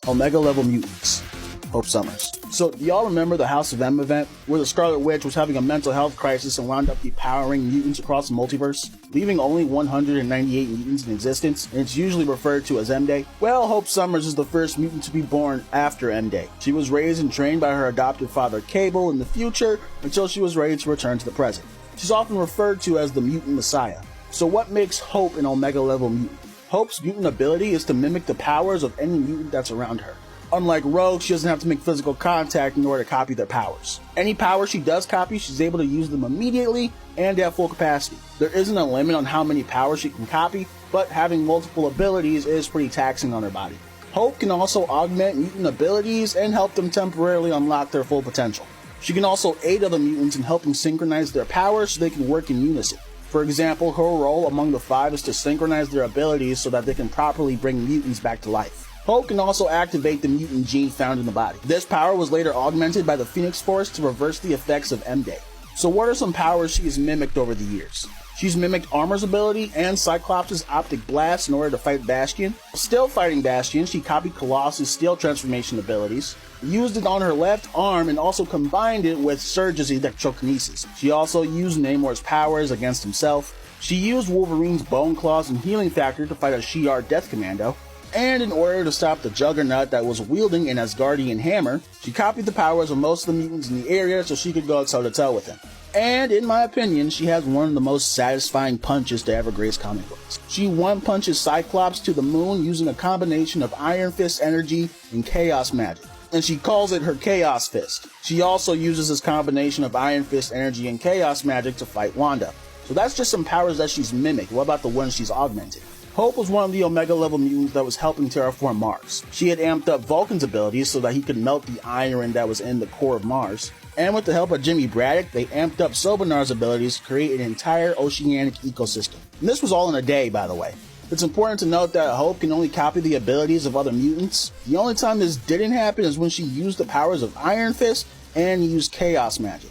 Omega level mutants. Hope Summers. So, do y'all remember the House of M event, where the Scarlet Witch was having a mental health crisis and wound up depowering mutants across the multiverse, leaving only 198 mutants in existence, and it's usually referred to as M-Day? Well, Hope Summers is the first mutant to be born after M-Day. She was raised and trained by her adopted father Cable in the future until she was ready to return to the present. She's often referred to as the Mutant Messiah. So what makes Hope an Omega level mutant? Hope's mutant ability is to mimic the powers of any mutant that's around her. Unlike Rogue, she doesn't have to make physical contact in order to copy their powers. Any power she does copy, she's able to use them immediately and at full capacity. There isn't a limit on how many powers she can copy, but having multiple abilities is pretty taxing on her body. Hope can also augment mutant abilities and help them temporarily unlock their full potential. She can also aid other mutants in helping synchronize their powers so they can work in unison. For example, her role among the 5 is to synchronize their abilities so that they can properly bring mutants back to life. Hope can also activate the mutant gene found in the body. This power was later augmented by the Phoenix Force to reverse the effects of M-Day. So what are some powers she has mimicked over the years? She's mimicked Armor's ability and Cyclops' Optic Blast in order to fight Bastion. Still fighting Bastion, she copied Colossus' Steel Transformation abilities, used it on her left arm, and also combined it with Surge's Electrokinesis. She also used Namor's powers against himself. She used Wolverine's Bone Claws and Healing Factor to fight a Shi'ar Death Commando. And in order to stop the Juggernaut that was wielding an Asgardian hammer, she copied the powers of most of the mutants in the area so she could go toe-to-toe with him. And in my opinion, she has one of the most satisfying punches to ever grace comic books. She one-punches Cyclops to the moon using a combination of Iron Fist energy and Chaos magic, and she calls it her Chaos Fist. She also uses this combination of Iron Fist energy and Chaos magic to fight Wanda. So that's just some powers that she's mimicked. What about the ones she's augmented? Hope was one of the Omega level mutants that was helping terraform Mars. She had amped up Vulcan's abilities so that he could melt the iron that was in the core of Mars. And with the help of Jimmy Braddock, they amped up Sobonar's abilities to create an entire oceanic ecosystem. And this was all in a day, by the way. It's important to note that Hope can only copy the abilities of other mutants. The only time this didn't happen is when she used the powers of Iron Fist and used Chaos magic.